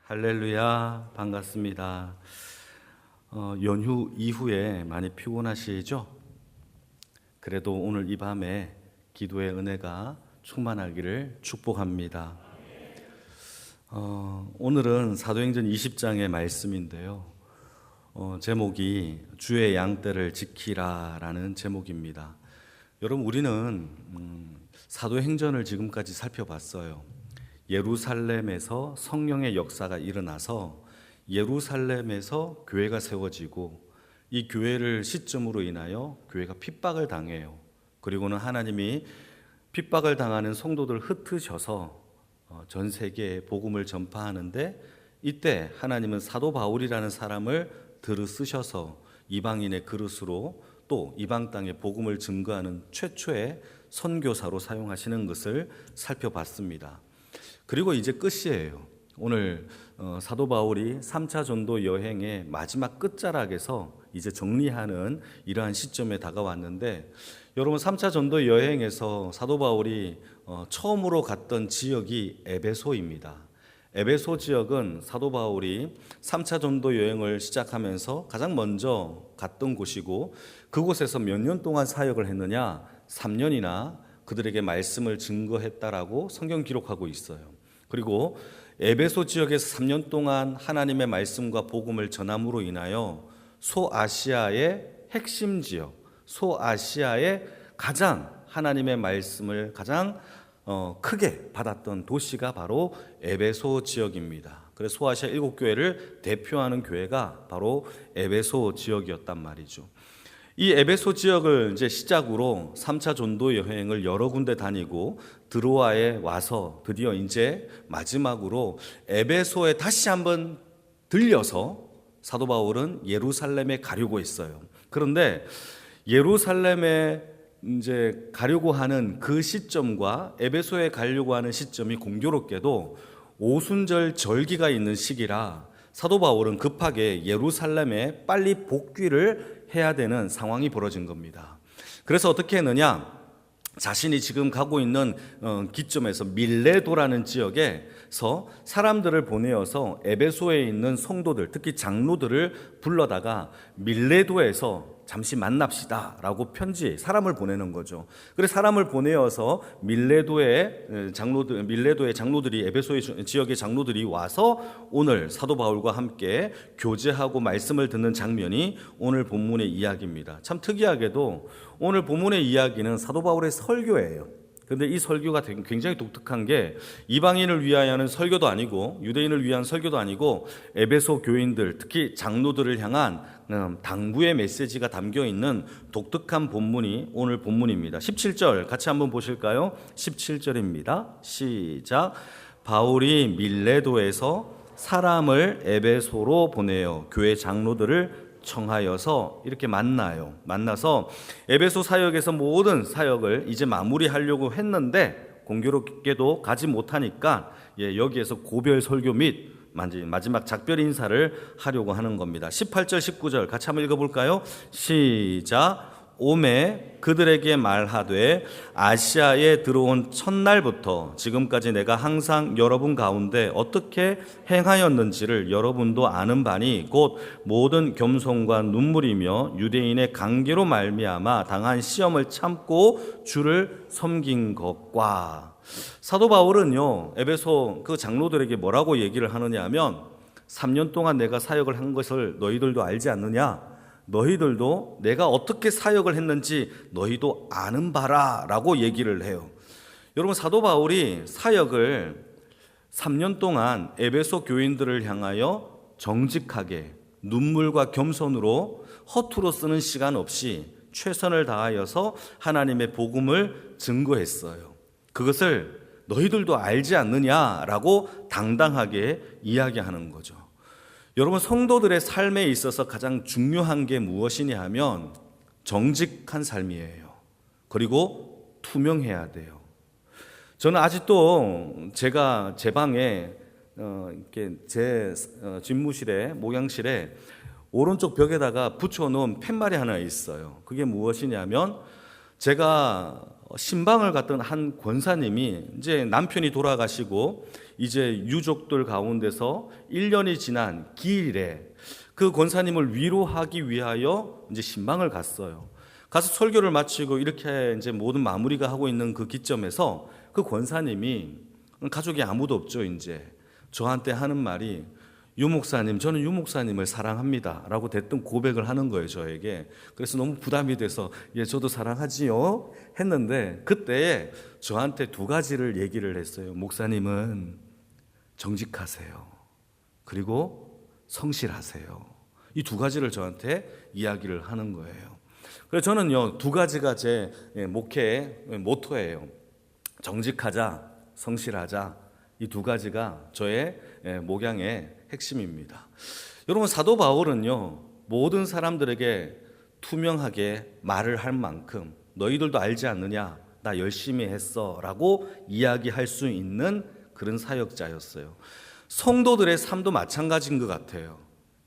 할렐루야, 반갑습니다. 연휴 이후에 많이 피곤하시죠? 그래도 오늘 이 밤에 기도의 은혜가 충만하기를 축복합니다. 오늘은 사도행전 20장의 말씀인데요. 제목이 주의 양떼를 지키라라는 제목입니다. 여러분, 우리는 사도행전을 지금까지 살펴봤어요. 예루살렘에서 성령의 역사가 일어나서 예루살렘에서 교회가 세워지고 이 교회를 시점으로 인하여 교회가 핍박을 당해요. 그리고는 하나님이 핍박을 당하는 성도들 흩으셔서 전 세계에 복음을 전파하는데, 이때 하나님은 사도 바울이라는 사람을 들어 쓰셔서 이방인의 그릇으로 또 이방 땅에 복음을 증거하는 최초의 선교사로 사용하시는 것을 살펴봤습니다. 그리고 이제 끝이에요. 오늘 사도 바울이 3차 전도 여행의 마지막 끝자락에서 이제 정리하는 이러한 시점에 다가왔는데, 여러분 3차 전도 여행에서 사도 바울이 처음으로 갔던 지역이 에베소입니다. 에베소 지역은 사도 바울이 3차 전도 여행을 시작하면서 가장 먼저 갔던 곳이고, 그곳에서 몇 년 동안 사역을 했느냐? 3년이나 그들에게 말씀을 증거했다라고 성경 기록하고 있어요. 그리고 에베소 지역에서 3년 동안 하나님의 말씀과 복음을 전함으로 인하여 소아시아의 핵심 지역, 소아시아의 가장 하나님의 말씀을 가장 크게 받았던 도시가 바로 에베소 지역입니다. 그래서 소아시아 7교회를 대표하는 교회가 바로 에베소 지역이었단 말이죠. 이 에베소 지역을 이제 시작으로 3차 전도 여행을 여러 군데 다니고 드로아에 와서 드디어 이제 마지막으로 에베소에 다시 한번 들려서 사도 바울은 예루살렘에 가려고 했어요. 그런데 예루살렘에 이제 가려고 하는 그 시점과 에베소에 가려고 하는 시점이 공교롭게도 오순절 절기가 있는 시기라 사도 바울은 급하게 예루살렘에 빨리 복귀를 해야 되는 상황이 벌어진 겁니다. 그래서 어떻게 했느냐? 자신이 지금 가고 있는 기점에서 밀레도라는 지역에서 사람들을 보내어서 에베소에 있는 성도들, 특히 장로들을 불러다가 밀레도에서 잠시 만납시다 라고 사람을 보내는 거죠. 그래서 사람을 보내어서 밀레도의 장로들이, 에베소의 지역의 장로들이 와서 오늘 사도 바울과 함께 교제하고 말씀을 듣는 장면이 오늘 본문의 이야기입니다. 참 특이하게도 오늘 본문의 이야기는 사도 바울의 설교예요. 그런데 이 설교가 굉장히 독특한 게 이방인을 위하여는 설교도 아니고 유대인을 위한 설교도 아니고 에베소 교인들, 특히 장로들을 향한 당부의 메시지가 담겨있는 독특한 본문이 오늘 본문입니다. 17절 같이 한번 보실까요? 17절입니다. 시작. 바울이 밀레도에서 사람을 에베소로 보내어 교회 장로들을 청하여서 이렇게 만나서 에베소 사역에서 모든 사역을 이제 마무리하려고 했는데 공교롭게도 가지 못하니까 여기에서 고별 설교 및 마지막 작별 인사를 하려고 하는 겁니다. 18절 19절 같이 한번 읽어볼까요? 시작. 오매 그들에게 말하되 아시아에 들어온 첫날부터 지금까지 내가 항상 여러분 가운데 어떻게 행하였는지를 여러분도 아는 바니 곧 모든 겸손과 눈물이며 유대인의 강계로 말미암아 당한 시험을 참고 주를 섬긴 것과. 사도 바울은요, 에베소 그 장로들에게 뭐라고 얘기를 하느냐 하면 3년 동안 내가 사역을 한 것을 너희들도 알지 않느냐? 너희들도 내가 어떻게 사역을 했는지 너희도 아는 바라 라고 얘기를 해요. 여러분, 사도 바울이 사역을 3년 동안 에베소 교인들을 향하여 정직하게 눈물과 겸손으로 허투루 쓰는 시간 없이 최선을 다하여서 하나님의 복음을 증거했어요. 그것을 너희들도 알지 않느냐라고 당당하게 이야기하는 거죠. 여러분, 성도들의 삶에 있어서 가장 중요한 게 무엇이냐 하면 정직한 삶이에요. 그리고 투명해야 돼요. 저는 아직도 제가 제 방에 이렇게 제 집무실에 목양실에 오른쪽 벽에다가 붙여놓은 팻말이 하나 있어요. 그게 무엇이냐면 제가 신방을 갔던 한 권사님이 이제 남편이 돌아가시고 이제 유족들 가운데서 1년이 지난 기일에 그 권사님을 위로하기 위하여 이제 신방을 갔어요. 가서 설교를 마치고 이렇게 이제 모든 마무리가 하고 있는 그 기점에서 그 권사님이, 가족이 아무도 없죠, 이제 저한테 하는 말이, 유 목사님, 저는 유 목사님을 사랑합니다 라고 대뜸 고백을 하는 거예요, 저에게. 그래서 너무 부담이 돼서 예, 저도 사랑하지요 했는데, 그때 저한테 두 가지를 얘기를 했어요. 목사님은 정직하세요, 그리고 성실하세요. 이 두 가지를 저한테 이야기를 하는 거예요. 그래서 저는요, 두 가지가 제 목회의 모토예요. 정직하자, 성실하자. 이 두 가지가 저의 목양의 핵심입니다. 여러분, 사도 바울은요, 모든 사람들에게 투명하게 말을 할 만큼 너희들도 알지 않느냐, 나 열심히 했어 라고 이야기할 수 있는 그런 사역자였어요. 성도들의 삶도 마찬가지인 것 같아요.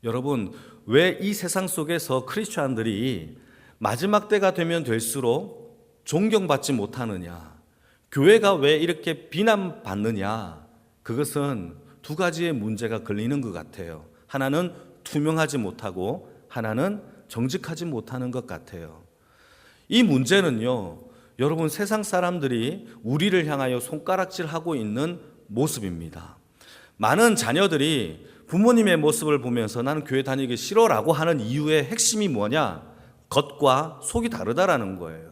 여러분, 왜 이 세상 속에서 크리스찬들이 마지막 때가 되면 될수록 존경받지 못하느냐, 교회가 왜 이렇게 비난받느냐, 그것은 두 가지의 문제가 걸리는 것 같아요. 하나는 투명하지 못하고 하나는 정직하지 못하는 것 같아요. 이 문제는요, 여러분, 세상 사람들이 우리를 향하여 손가락질하고 있는 모습입니다. 많은 자녀들이 부모님의 모습을 보면서 나는 교회 다니기 싫어라고 하는 이유의 핵심이 뭐냐? 겉과 속이 다르다라는 거예요.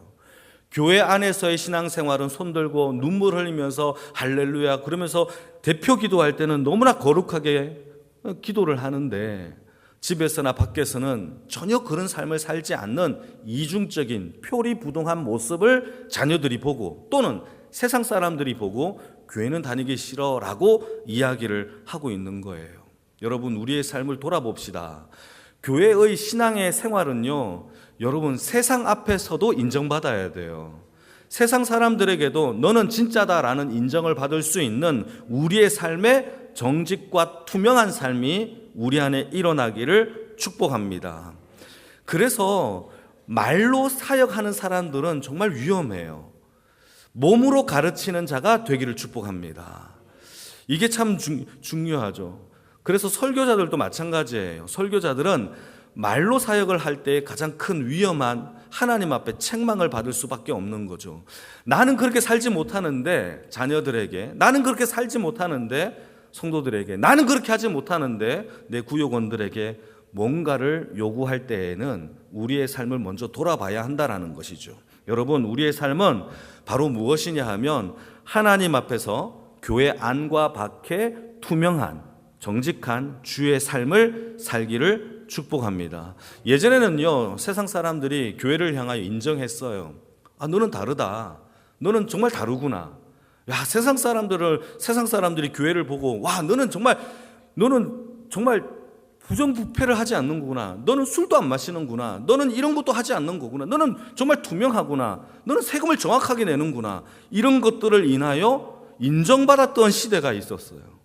교회 안에서의 신앙생활은 손들고 눈물 흘리면서 할렐루야 그러면서 대표 기도할 때는 너무나 거룩하게 기도를 하는데, 집에서나 밖에서는 전혀 그런 삶을 살지 않는 이중적인 표리부동한 모습을 자녀들이 보고, 또는 세상 사람들이 보고 교회는 다니기 싫어라고 이야기를 하고 있는 거예요. 여러분, 우리의 삶을 돌아봅시다. 교회의 신앙의 생활은요, 여러분, 세상 앞에서도 인정받아야 돼요. 세상 사람들에게도 너는 진짜다라는 인정을 받을 수 있는 우리의 삶의 정직과 투명한 삶이 우리 안에 일어나기를 축복합니다. 그래서 말로 사역하는 사람들은 정말 위험해요. 몸으로 가르치는 자가 되기를 축복합니다. 이게 참 중요하죠. 그래서 설교자들도 마찬가지예요. 설교자들은 말로 사역을 할 때 가장 큰 위험한 하나님 앞에 책망을 받을 수밖에 없는 거죠. 나는 그렇게 살지 못하는데 자녀들에게, 나는 그렇게 살지 못하는데 성도들에게, 나는 그렇게 하지 못하는데 내 구역원들에게 뭔가를 요구할 때에는 우리의 삶을 먼저 돌아봐야 한다는 것이죠. 여러분, 우리의 삶은 바로 무엇이냐 하면 하나님 앞에서 교회 안과 밖에 투명한 정직한 주의 삶을 살기를 축복합니다. 예전에는요, 세상 사람들이 교회를 향하여 인정했어요. 아, 너는 다르다. 너는 정말 다르구나. 야, 세상 사람들이 교회를 보고, 와, 너는 정말 부정부패를 하지 않는구나. 너는 술도 안 마시는구나. 너는 이런 것도 하지 않는 거구나. 너는 정말 투명하구나. 너는 세금을 정확하게 내는구나. 이런 것들을 인하여 인정받았던 시대가 있었어요.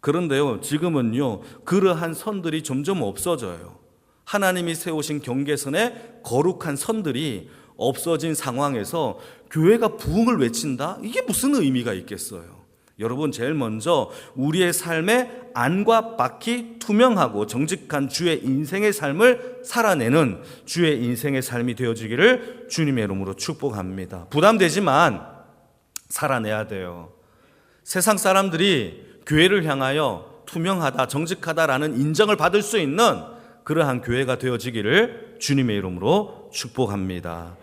그런데요, 지금은요, 그러한 선들이 점점 없어져요. 하나님이 세우신 경계선의 거룩한 선들이 없어진 상황에서 교회가 부흥을 외친다? 이게 무슨 의미가 있겠어요? 여러분, 제일 먼저 우리의 삶의 안과 밖이 투명하고 정직한 주의 인생의 삶을 살아내는 주의 인생의 삶이 되어지기를 주님의 이름으로 축복합니다. 부담되지만 살아내야 돼요. 세상 사람들이 교회를 향하여 투명하다, 정직하다라는 인정을 받을 수 있는 그러한 교회가 되어지기를 주님의 이름으로 축복합니다.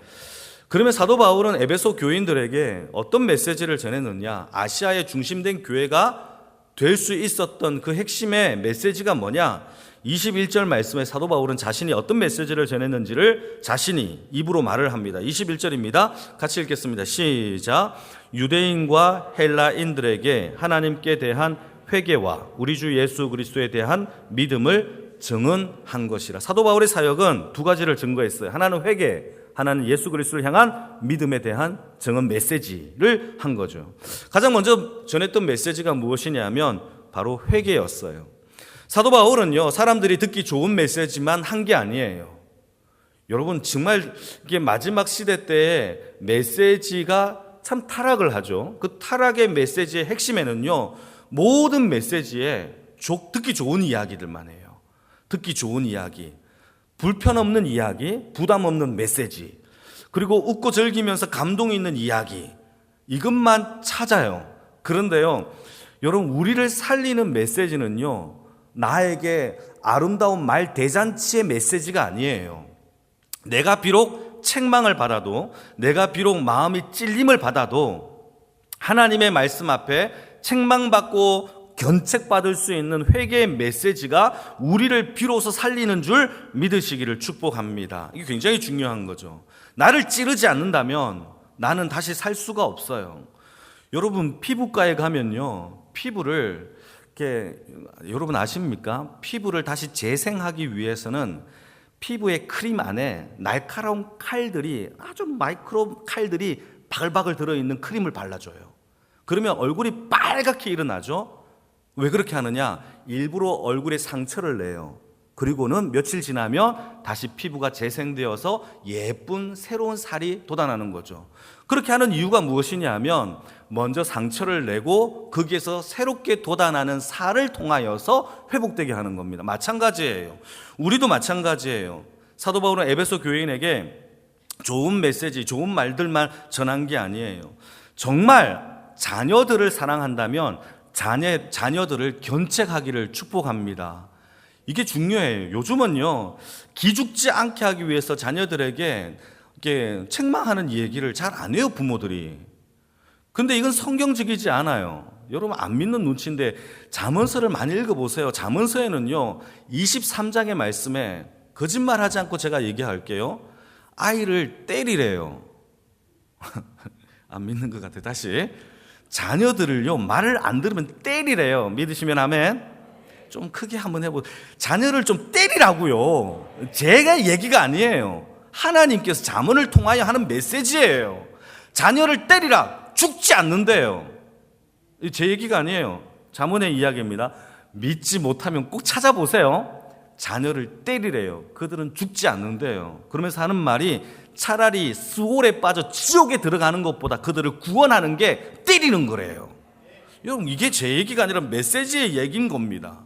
그러면 사도 바울은 에베소 교인들에게 어떤 메시지를 전했느냐? 아시아에 중심된 교회가 될 수 있었던 그 핵심의 메시지가 뭐냐? 21절 말씀에 사도 바울은 자신이 어떤 메시지를 전했는지를 자신이 입으로 말을 합니다. 21절입니다. 같이 읽겠습니다. 시작. 유대인과 헬라인들에게 하나님께 대한 회개와 우리 주 예수 그리스도에 대한 믿음을 증언한 것이라. 사도 바울의 사역은 두 가지를 증거했어요. 하나는 회개, 하나는 예수 그리스도를 향한 믿음에 대한 증언 메시지를 한 거죠. 가장 먼저 전했던 메시지가 무엇이냐면 바로 회개였어요. 사도 바울은요, 사람들이 듣기 좋은 메시지만 한 게 아니에요. 여러분 정말 이게 마지막 시대 때 메시지가 참 타락을 하죠. 그 타락의 메시지의 핵심에는요, 모든 메시지에 듣기 좋은 이야기들만 해요. 듣기 좋은 이야기, 불편 없는 이야기, 부담 없는 메시지, 그리고 웃고 즐기면서 감동이 있는 이야기, 이것만 찾아요. 그런데요, 여러분, 우리를 살리는 메시지는요, 나에게 아름다운 말 대잔치의 메시지가 아니에요. 내가 비록 책망을 받아도, 내가 비록 마음이 찔림을 받아도 하나님의 말씀 앞에 책망받고 견책받을 수 있는 회개의 메시지가 우리를 비로소 살리는 줄 믿으시기를 축복합니다. 이게 굉장히 중요한 거죠. 나를 찌르지 않는다면 나는 다시 살 수가 없어요. 여러분, 피부과에 가면요, 피부를 이렇게, 여러분 아십니까? 피부를 다시 재생하기 위해서는 피부의 크림 안에 날카로운 칼들이, 아주 마이크로 칼들이 바글바글 들어있는 크림을 발라줘요. 그러면 얼굴이 빨갛게 일어나죠. 왜 그렇게 하느냐? 일부러 얼굴에 상처를 내요. 그리고는 며칠 지나면 다시 피부가 재생되어서 예쁜 새로운 살이 돋아나는 거죠. 그렇게 하는 이유가 무엇이냐면, 먼저 상처를 내고 거기에서 새롭게 돋아나는 살을 통하여서 회복되게 하는 겁니다. 마찬가지예요. 우리도 마찬가지예요. 사도 바울은 에베소 교인에게 좋은 메시지, 좋은 말들만 전한 게 아니에요. 정말 자녀들을 사랑한다면 자녀들을 견책하기를 축복합니다. 이게 중요해요. 요즘은요, 기죽지 않게 하기 위해서 자녀들에게 이렇게 책망하는 얘기를 잘 안 해요, 부모들이. 근데 이건 성경적이지 않아요. 여러분 안 믿는 눈치인데 잠언서를 많이 읽어보세요. 잠언서에는요, 23장의 말씀에 거짓말하지 않고 제가 얘기할게요. 아이를 때리래요. 안 믿는 것 같아. 다시. 자녀들을요, 말을 안 들으면 때리래요. 믿으시면 아멘. 좀 크게 한번 해보세요. 자녀를 좀 때리라고요. 제가 얘기가 아니에요. 하나님께서 잠언을 통하여 하는 메시지예요. 자녀를 때리라. 죽지 않는데요. 제 얘기가 아니에요. 잠언의 이야기입니다. 믿지 못하면 꼭 찾아보세요. 자녀를 때리래요. 그들은 죽지 않는데요. 그러면서 하는 말이, 차라리 수월에 빠져 지옥에 들어가는 것보다 그들을 구원하는 게 때리는 거래요. 여러분, 이게 제 얘기가 아니라 메시지의 얘기인 겁니다.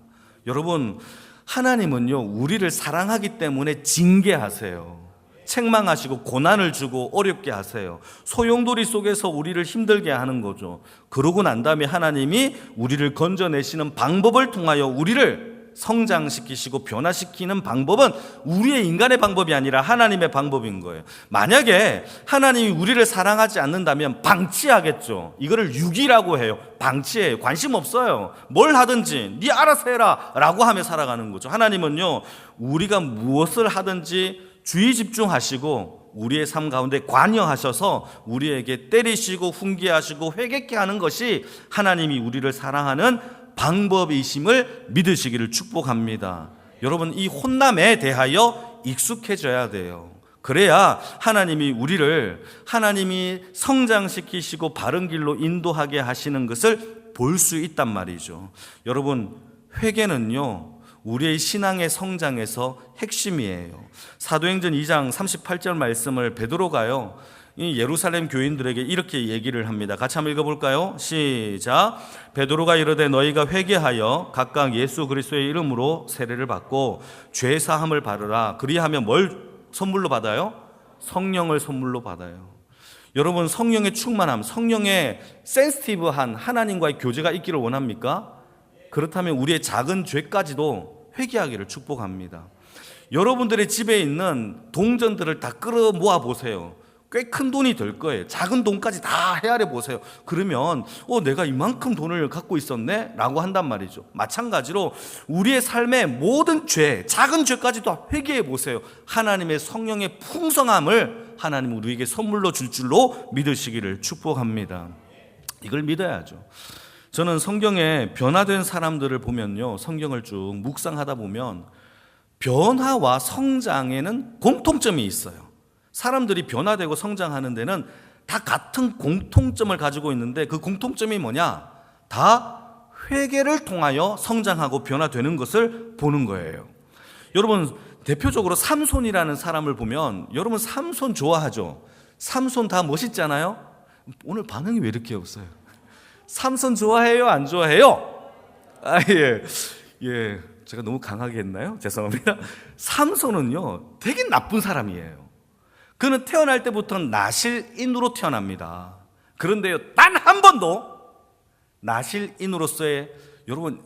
여러분, 하나님은요, 우리를 사랑하기 때문에 징계하세요. 책망하시고 고난을 주고 어렵게 하세요. 소용돌이 속에서 우리를 힘들게 하는 거죠. 그러고 난 다음에 하나님이 우리를 건져내시는 방법을 통하여 우리를 성장시키시고 변화시키는 방법은 우리의 인간의 방법이 아니라 하나님의 방법인 거예요. 만약에 하나님이 우리를 사랑하지 않는다면 방치하겠죠. 이거를 유기라고 해요. 방치해요. 관심 없어요. 뭘 하든지 네 알아서 해라 라고 하며 살아가는 거죠. 하나님은요, 우리가 무엇을 하든지 주의 집중하시고 우리의 삶 가운데 관여하셔서 우리에게 때리시고 훈계하시고 회개케 하는 것이 하나님이 우리를 사랑하는 방법이심을 믿으시기를 축복합니다. 여러분, 이 혼남에 대하여 익숙해져야 돼요. 그래야 하나님이 우리를, 하나님이 성장시키시고 바른 길로 인도하게 하시는 것을 볼 수 있단 말이죠. 여러분, 회개는요, 우리의 신앙의 성장에서 핵심이에요. 사도행전 2장 38절 말씀을 베드로가요, 이 예루살렘 교인들에게 이렇게 얘기를 합니다. 같이 한번 읽어볼까요? 시작. 베드로가 이르되 너희가 회개하여 각각 예수 그리스도의 이름으로 세례를 받고 죄 사함을 받으라. 그리하면 뭘 선물로 받아요? 성령을 선물로 받아요. 여러분, 성령의 충만함, 성령의 센시티브한 하나님과의 교제가 있기를 원합니까? 그렇다면 우리의 작은 죄까지도 회개하기를 축복합니다. 여러분들의 집에 있는 동전들을 다 끌어 모아 보세요. 꽤 큰 돈이 될 거예요. 작은 돈까지 다 헤아려 보세요. 그러면 내가 이만큼 돈을 갖고 있었네? 라고 한단 말이죠. 마찬가지로 우리의 삶의 모든 죄, 작은 죄까지도 회개해 보세요. 하나님의 성령의 풍성함을 하나님 우리에게 선물로 줄 줄로 믿으시기를 축복합니다. 이걸 믿어야죠. 저는 성경에 변화된 사람들을 보면요, 성경을 쭉 묵상하다 보면 변화와 성장에는 공통점이 있어요. 사람들이 변화되고 성장하는 데는 다 같은 공통점을 가지고 있는데, 그 공통점이 뭐냐? 다 회개를 통하여 성장하고 변화되는 것을 보는 거예요. 여러분, 대표적으로 삼손이라는 사람을 보면 여러분 삼손 좋아하죠? 삼손 다 멋있잖아요? 오늘 반응이 왜 이렇게 없어요? 삼손 좋아해요? 안 좋아해요? 예. 제가 너무 강하게 했나요? 죄송합니다. 삼손은요, 되게 나쁜 사람이에요. 그는 태어날 때부터 나실인으로 태어납니다. 그런데요, 단 한 번도 나실인으로서의, 여러분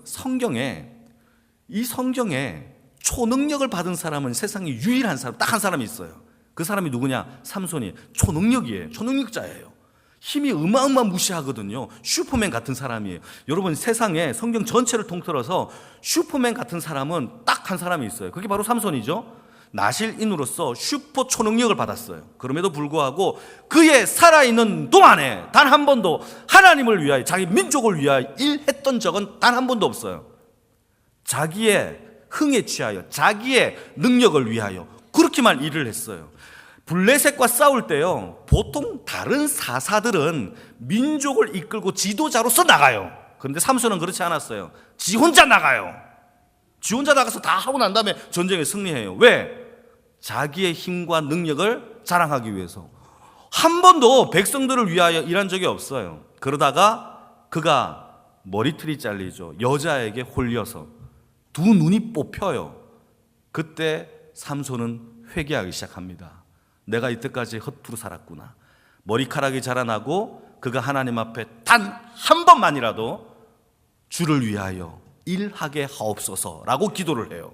이 성경에 초능력을 받은 사람은 세상에 유일한 사람, 딱 한 사람이 있어요. 그 사람이 누구냐? 삼손이. 초능력이에요. 초능력자예요. 힘이 어마어마무시하거든요. 슈퍼맨 같은 사람이에요. 여러분 세상에 성경 전체를 통틀어서 슈퍼맨 같은 사람은 딱 한 사람이 있어요. 그게 바로 삼손이죠. 나실인으로서 슈퍼 초능력을 받았어요. 그럼에도 불구하고 그의 살아있는 동안에 단 한 번도 하나님을 위하여, 자기 민족을 위하여 일했던 적은 단 한 번도 없어요. 자기의 흥에 취하여, 자기의 능력을 위하여 그렇게만 일을 했어요. 블레셋과 싸울 때요, 보통 다른 사사들은 민족을 이끌고 지도자로서 나가요. 그런데 삼손은 그렇지 않았어요. 지 혼자 나가요. 지 혼자 나가서 다 하고 난 다음에 전쟁에 승리해요. 왜? 자기의 힘과 능력을 자랑하기 위해서. 한 번도 백성들을 위하여 일한 적이 없어요. 그러다가 그가 머리털이 잘리죠. 여자에게 홀려서 두 눈이 뽑혀요. 그때 삼손은 회개하기 시작합니다. 내가 이때까지 헛으로 살았구나. 머리카락이 자라나고 그가 하나님 앞에 단 한 번만이라도 주를 위하여 일하게 하옵소서라고 기도를 해요.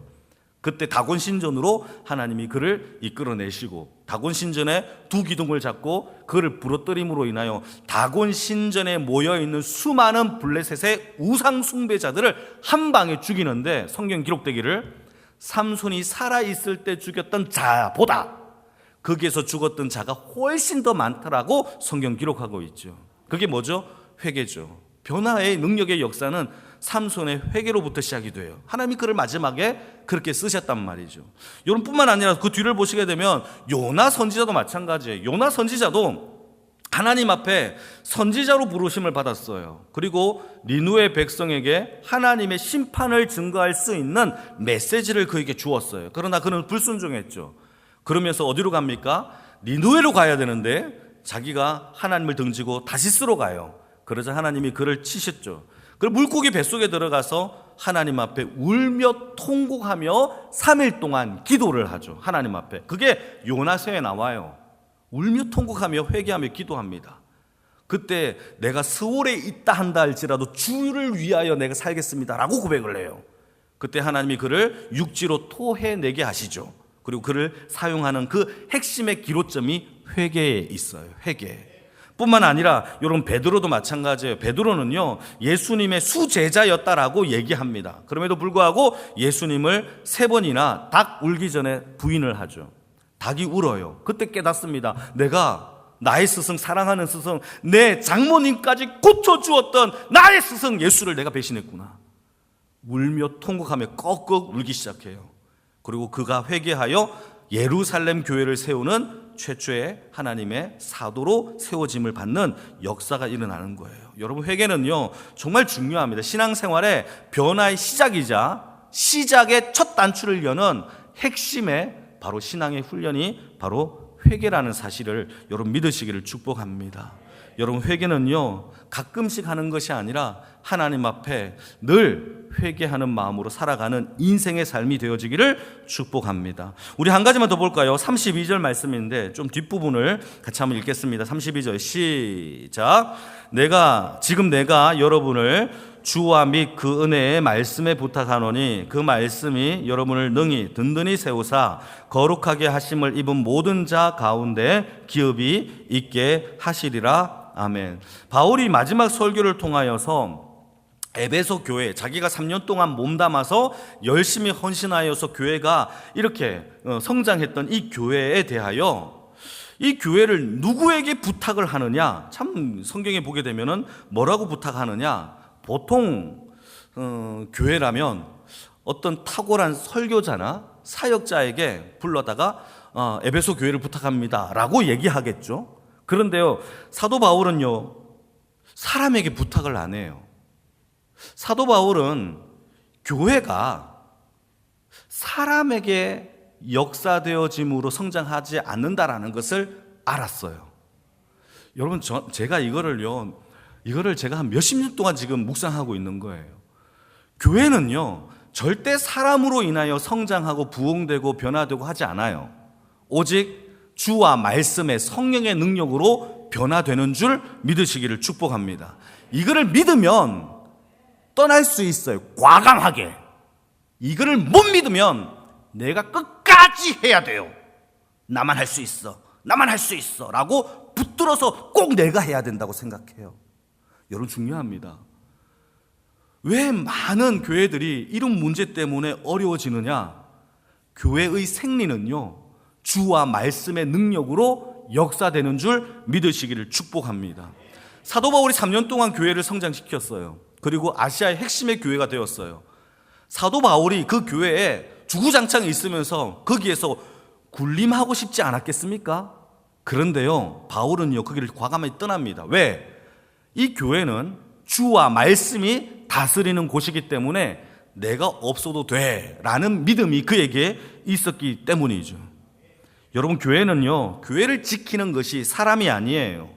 그때 다곤신전으로 하나님이 그를 이끌어내시고, 다곤신전에 두 기둥을 잡고 그를 부러뜨림으로 인하여 다곤신전에 모여있는 수많은 블레셋의 우상 숭배자들을 한 방에 죽이는데, 성경 기록되기를 삼손이 살아있을 때 죽였던 자보다 거기에서 죽었던 자가 훨씬 더 많다라고 성경 기록하고 있죠. 그게 뭐죠? 회개죠. 변화의 능력의 역사는 삼손의 회개로부터 시작이 돼요. 하나님이 그를 마지막에 그렇게 쓰셨단 말이죠. 여러분 뿐만 아니라 그 뒤를 보시게 되면 요나 선지자도 마찬가지예요. 요나 선지자도 하나님 앞에 선지자로 부르심을 받았어요. 그리고 니누의 백성에게 하나님의 심판을 증거할 수 있는 메시지를 그에게 주었어요. 그러나 그는 불순종했죠. 그러면서 어디로 갑니까? 니누에로 가야 되는데 자기가 하나님을 등지고 다시스로 가요. 그러자 하나님이 그를 치셨죠. 그리고 물고기 뱃속에 들어가서 하나님 앞에 울며 통곡하며 3일 동안 기도를 하죠. 하나님 앞에. 그게 요나서에 나와요. 울며 통곡하며 회개하며 기도합니다. 그때 내가 스올에 있다 한다 할지라도 주를 위하여 내가 살겠습니다 라고 고백을 해요. 그때 하나님이 그를 육지로 토해내게 하시죠. 그리고 그를 사용하는 그 핵심의 기로점이 회개에 있어요. 회개. 뿐만 아니라 여러분 베드로도 마찬가지예요. 베드로는요 예수님의 수제자였다라고 얘기합니다. 그럼에도 불구하고 예수님을 3번이나 닭 울기 전에 부인을 하죠. 닭이 울어요. 그때 깨닫습니다. 내가 나의 스승, 사랑하는 스승, 내 장모님까지 고쳐주었던 나의 스승 예수를 내가 배신했구나. 울며 통곡하며 꺽꺽 울기 시작해요. 그리고 그가 회개하여 예루살렘 교회를 세우는 최초의 하나님의 사도로 세워짐을 받는 역사가 일어나는 거예요. 여러분 회개는요 정말 중요합니다. 신앙생활의 변화의 시작이자 시작의 첫 단추를 여는 핵심의 바로 신앙의 훈련이 바로 회개라는 사실을 여러분 믿으시기를 축복합니다. 여러분 회개는요 가끔씩 하는 것이 아니라 하나님 앞에 늘 회개하는 마음으로 살아가는 인생의 삶이 되어지기를 축복합니다. 우리 한 가지만 더 볼까요? 32절 말씀인데 좀 뒷부분을 같이 한번 읽겠습니다. 32절 시작. 내가 여러분을 주와 및 그 은혜의 말씀에 부탁하노니 그 말씀이 여러분을 능히 든든히 세우사 거룩하게 하심을 입은 모든 자 가운데 기업이 있게 하시리라. 아멘. 바울이 마지막 설교를 통하여서 에베소 교회, 자기가 3년 동안 몸담아서 열심히 헌신하여서 교회가 이렇게 성장했던 이 교회에 대하여 이 교회를 누구에게 부탁을 하느냐? 참 성경에 보게 되면은 뭐라고 부탁하느냐? 보통 교회라면 어떤 탁월한 설교자나 사역자에게 불러다가 에베소 교회를 부탁합니다 라고 얘기하겠죠. 그런데요 사도 바울은요 사람에게 부탁을 안 해요. 사도 바울은 교회가 사람에게 역사되어짐으로 성장하지 않는다라는 것을 알았어요. 여러분, 제가 이거를 제가 한 몇십 년 동안 지금 묵상하고 있는 거예요. 교회는요, 절대 사람으로 인하여 성장하고 부흥되고 변화되고 하지 않아요. 오직 주와 말씀의 성령의 능력으로 변화되는 줄 믿으시기를 축복합니다. 이거를 믿으면 떠날 수 있어요. 과감하게. 이거를 못 믿으면 내가 끝까지 해야 돼요. 나만 할 수 있어. 나만 할 수 있어. 라고 붙들어서 꼭 내가 해야 된다고 생각해요. 여러분, 중요합니다. 왜 많은 교회들이 이런 문제 때문에 어려워지느냐? 교회의 생리는요, 주와 말씀의 능력으로 역사되는 줄 믿으시기를 축복합니다. 사도 바울이 3년 동안 교회를 성장시켰어요. 그리고 아시아의 핵심의 교회가 되었어요. 사도 바울이 그 교회에 주구장창 있으면서 거기에서 군림하고 싶지 않았겠습니까? 그런데요, 바울은요, 거기를 과감하게 떠납니다. 왜? 이 교회는 주와 말씀이 다스리는 곳이기 때문에 내가 없어도 돼 라는 믿음이 그에게 있었기 때문이죠. 여러분, 교회는요, 교회를 지키는 것이 사람이 아니에요.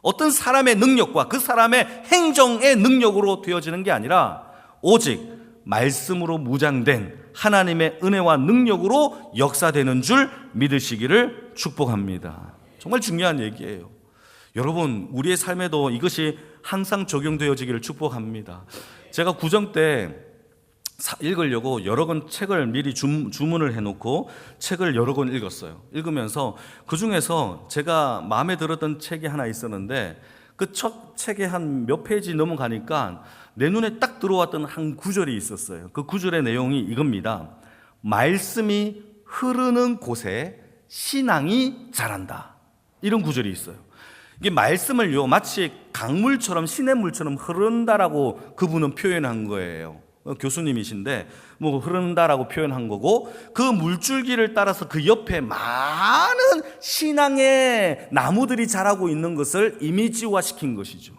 어떤 사람의 능력과 그 사람의 행정의 능력으로 되어지는 게 아니라 오직 말씀으로 무장된 하나님의 은혜와 능력으로 역사되는 줄 믿으시기를 축복합니다. 정말 중요한 얘기예요. 여러분, 우리의 삶에도 이것이 항상 적용되어지기를 축복합니다. 제가 구정 때 읽으려고 여러 권 책을 미리 주문을 해놓고 책을 여러 권 읽었어요. 읽으면서 그 중에서 제가 마음에 들었던 책이 하나 있었는데 그 첫 책에 한 몇 페이지 넘어가니까 내 눈에 딱 들어왔던 한 구절이 있었어요. 그 구절의 내용이 이겁니다. 말씀이 흐르는 곳에 신앙이 자란다. 이런 구절이 있어요. 이게 말씀을요, 마치 강물처럼 시냇물처럼 흐른다라고 그분은 표현한 거예요. 교수님이신데 뭐 흐른다라고 표현한 거고, 그 물줄기를 따라서 그 옆에 많은 신앙의 나무들이 자라고 있는 것을 이미지화 시킨 것이죠.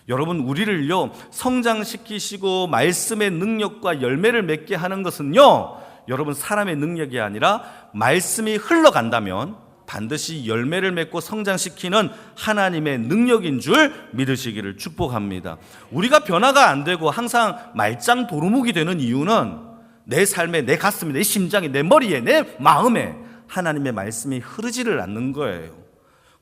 여러분, 우리를요 성장시키시고 말씀의 능력과 열매를 맺게 하는 것은요, 여러분, 사람의 능력이 아니라 말씀이 흘러간다면 반드시 열매를 맺고 성장시키는 하나님의 능력인 줄 믿으시기를 축복합니다. 우리가 변화가 안 되고 항상 말짱 도루묵이 되는 이유는 내 삶에, 내 가슴에, 내 심장에, 내 머리에, 내 마음에 하나님의 말씀이 흐르지를 않는 거예요.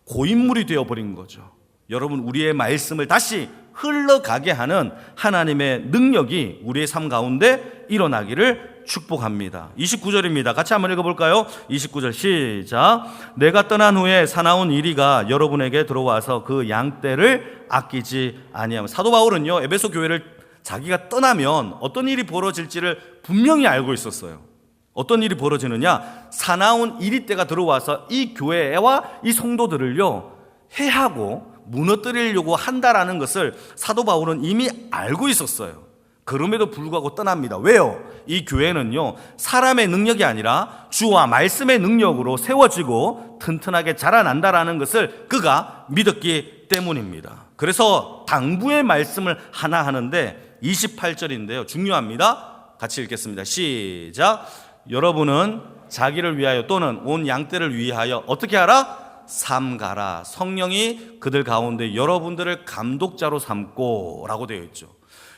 고인물이 되어버린 거죠. 여러분, 우리의 말씀을 다시 흘러가게 하는 하나님의 능력이 우리의 삶 가운데 일어나기를 축복합니다. 29절입니다. 같이 한번 읽어볼까요? 29절 시작. 내가 떠난 후에 사나운 이리가 여러분에게 들어와서 그 양떼를 아끼지 아니하며. 사도 바울은요, 에베소 교회를 자기가 떠나면 어떤 일이 벌어질지를 분명히 알고 있었어요. 어떤 일이 벌어지느냐? 사나운 이리떼가 들어와서 이 교회와 이 성도들을요 해하고 무너뜨리려고 한다라는 것을 사도 바울은 이미 알고 있었어요. 그럼에도 불구하고 떠납니다. 왜요? 이 교회는요, 사람의 능력이 아니라 주와 말씀의 능력으로 세워지고 튼튼하게 자라난다라는 것을 그가 믿었기 때문입니다. 그래서 당부의 말씀을 하나 하는데 28절인데요, 중요합니다. 같이 읽겠습니다. 시작. 여러분은 자기를 위하여 또는 온 양떼를 위하여 어떻게 하라? 삼가라. 성령이 그들 가운데 여러분들을 감독자로 삼고 라고 되어 있죠.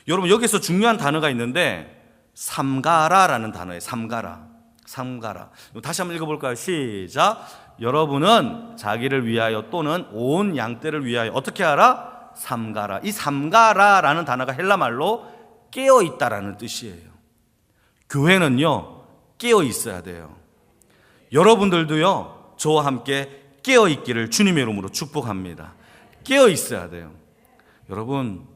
여러분, 여기서 중요한 단어가 있는데 삼가라라는 단어예요. 삼가라. 다시 한번 읽어볼까요? 시작. 여러분은 자기를 위하여 또는 온 양떼를 위하여 어떻게 하라? 삼가라. 이 삼가라라는 단어가 헬라말로 깨어있다라는 뜻이에요. 교회는요, 깨어있어야 돼요. 여러분들도요, 저와 함께 깨어있기를 주님의 이름으로 축복합니다. 깨어있어야 돼요. 여러분,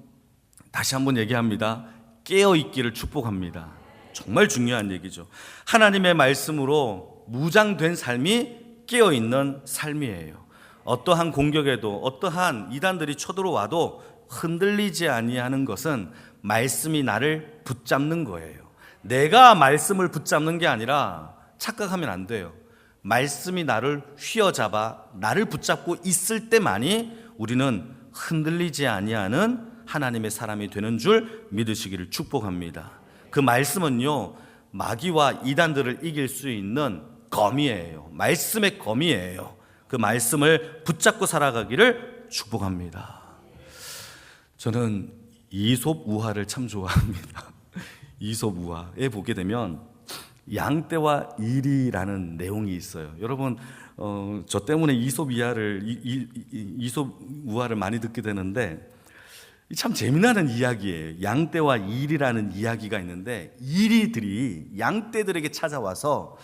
다시 한번 얘기합니다. 깨어있기를 축복합니다. 정말 중요한 얘기죠. 하나님의 말씀으로 무장된 삶이 깨어있는 삶이에요. 어떠한 공격에도 어떠한 이단들이 쳐들어와도 흔들리지 아니하는 것은 말씀이 나를 붙잡는 거예요. 내가 말씀을 붙잡는 게 아니라 착각하면 안 돼요. 말씀이 나를 휘어잡아 나를 붙잡고 있을 때만이 우리는 흔들리지 아니하는 하나님의 사람이 되는 줄 믿으시기를 축복합니다. 그 말씀은요, 마귀와 이단들을 이길 수 있는 검이에요. 말씀의 검이에요. 그 말씀을 붙잡고 살아가기를 축복합니다. 저는 이솝 우화를 참 좋아합니다. 이솝 우화에 보게 되면 양떼와 일이라는 내용이 있어요. 여러분, 저 때문에 이솝 우화를 많이 듣게 되는데 참 재미나는 이야기예요. 양떼와 일이라는 이야기가 있는데, 일이들이 양떼들에게 찾아와서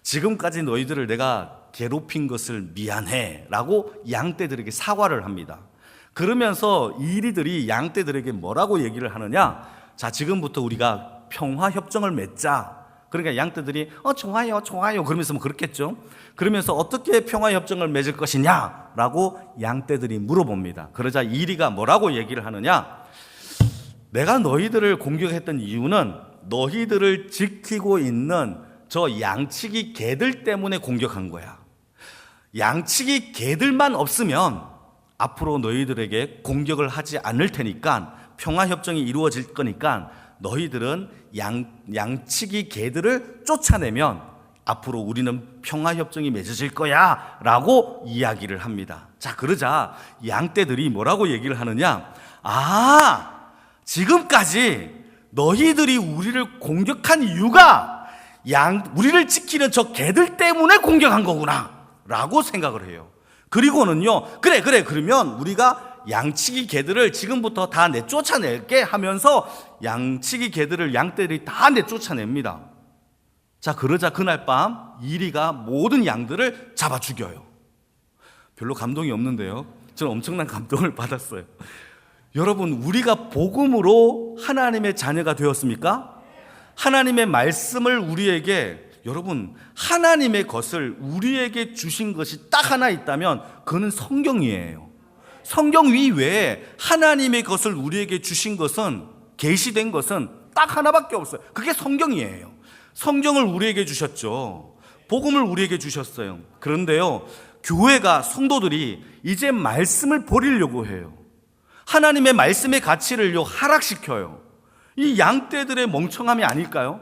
지금까지 너희들을 내가 괴롭힌 것을 미안해 라고 양떼들에게 사과를 합니다. 그러면서 일이들이 양떼들에게 뭐라고 얘기를 하느냐, 자, 지금부터 우리가 평화협정을 맺자. 그러니까 양떼들이 좋아요 좋아요 그러면서 뭐 그렇겠죠. 그러면서 어떻게 평화협정을 맺을 것이냐 라고 양떼들이 물어봅니다. 그러자 이리가 뭐라고 얘기를 하느냐, 내가 너희들을 공격했던 이유는 너희들을 지키고 있는 저 양치기 개들 때문에 공격한 거야. 양치기 개들만 없으면 앞으로 너희들에게 공격을 하지 않을 테니까, 평화협정이 이루어질 거니까 너희들은 양치기 개들을 쫓아내면 앞으로 우리는 평화협정이 맺어질 거야 라고 이야기를 합니다. 자, 그러자 양떼들이 뭐라고 얘기를 하느냐, 지금까지 너희들이 우리를 공격한 이유가 우리를 지키는 저 개들 때문에 공격한 거구나 라고 생각을 해요. 그리고는요, 그래 그러면 우리가 양치기 개들을 지금부터 다 내쫓아낼게 하면서 양치기 개들을 양떼들이 다 내쫓아냅니다. 자, 그러자 그날 밤 이리가 모든 양들을 잡아 죽여요. 별로 감동이 없는데요, 저는 엄청난 감동을 받았어요. 여러분, 우리가 복음으로 하나님의 자녀가 되었습니까? 하나님의 말씀을 우리에게, 여러분, 하나님의 것을 우리에게 주신 것이 딱 하나 있다면 그는 성경이에요. 성경 이외에 하나님의 것을 우리에게 주신 것은, 계시된 것은 딱 하나밖에 없어요. 그게 성경이에요. 성경을 우리에게 주셨죠. 복음을 우리에게 주셨어요. 그런데요, 교회가, 성도들이 이제 말씀을 버리려고 해요. 하나님의 말씀의 가치를요 하락시켜요. 이 양떼들의 멍청함이 아닐까요?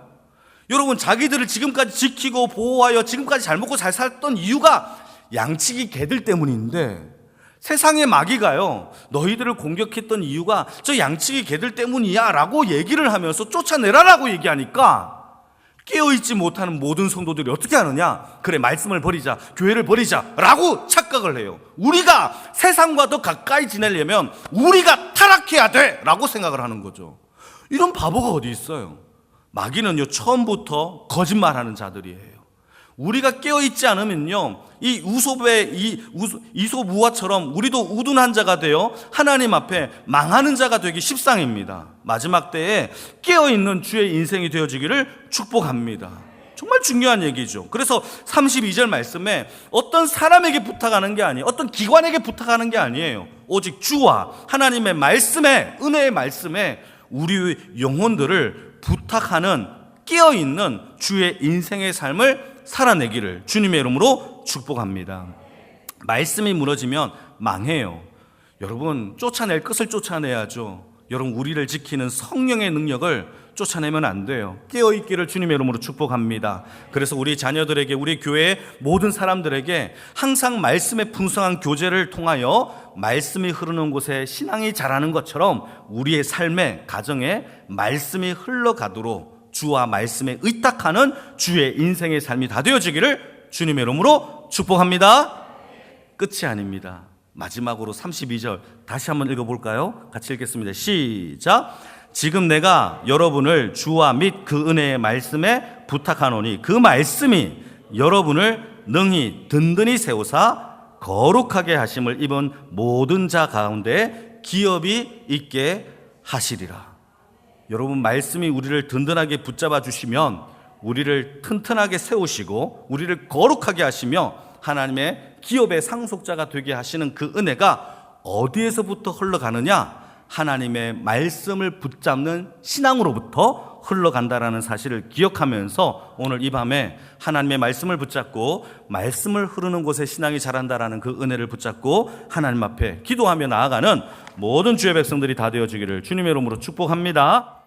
여러분, 자기들을 지금까지 지키고 보호하여 지금까지 잘 먹고 잘 살았던 이유가 양치기 개들 때문인데, 세상의 마귀가요 너희들을 공격했던 이유가 저 양치기 개들 때문이야 라고 얘기를 하면서 쫓아내라라고 얘기하니까 깨어있지 못하는 모든 성도들이 어떻게 하느냐, 그래, 말씀을 버리자, 교회를 버리자 라고 착각을 해요. 우리가 세상과 더 가까이 지내려면 우리가 타락해야 돼 라고 생각을 하는 거죠. 이런 바보가 어디 있어요. 마귀는요 처음부터 거짓말하는 자들이에요. 우리가 깨어있지 않으면요 이 이솝 우화처럼 우리도 우둔한 자가 되어 하나님 앞에 망하는 자가 되기 십상입니다. 마지막 때에 깨어있는 주의 인생이 되어지기를 축복합니다. 정말 중요한 얘기죠. 그래서 32절 말씀에 어떤 사람에게 부탁하는 게 아니에요. 어떤 기관에게 부탁하는 게 아니에요. 오직 주와 하나님의 말씀에, 은혜의 말씀에 우리 영혼들을 부탁하는 깨어있는 주의 인생의 삶을 살아내기를 주님의 이름으로 축복합니다. 말씀이 무너지면 망해요. 여러분, 쫓아낼 것을 쫓아내야죠. 여러분, 우리를 지키는 성령의 능력을 쫓아내면 안 돼요. 깨어있기를 주님의 이름으로 축복합니다. 그래서 우리 자녀들에게, 우리 교회의 모든 사람들에게 항상 말씀의 풍성한 교제를 통하여 말씀이 흐르는 곳에 신앙이 자라는 것처럼 우리의 삶에, 가정에 말씀이 흘러가도록 주와 말씀에 의탁하는 주의 인생의 삶이 다 되어지기를 주님의 이름으로 축복합니다. 끝이 아닙니다. 마지막으로 32절 다시 한번 읽어볼까요? 같이 읽겠습니다. 시작. 지금 내가 여러분을 주와 및 그 은혜의 말씀에 부탁하노니 그 말씀이 여러분을 능히 든든히 세우사 거룩하게 하심을 입은 모든 자 가운데 기업이 있게 하시리라. 여러분, 말씀이 우리를 든든하게 붙잡아 주시면 우리를 튼튼하게 세우시고 우리를 거룩하게 하시며 하나님의 기업의 상속자가 되게 하시는 그 은혜가 어디에서부터 흘러가느냐? 하나님의 말씀을 붙잡는 신앙으로부터 흘러간다라는 사실을 기억하면서 오늘 이 밤에 하나님의 말씀을 붙잡고 말씀을 흐르는 곳에 신앙이 자란다라는 그 은혜를 붙잡고 하나님 앞에 기도하며 나아가는 모든 주의 백성들이 다 되어지기를 주님의 이름으로 축복합니다.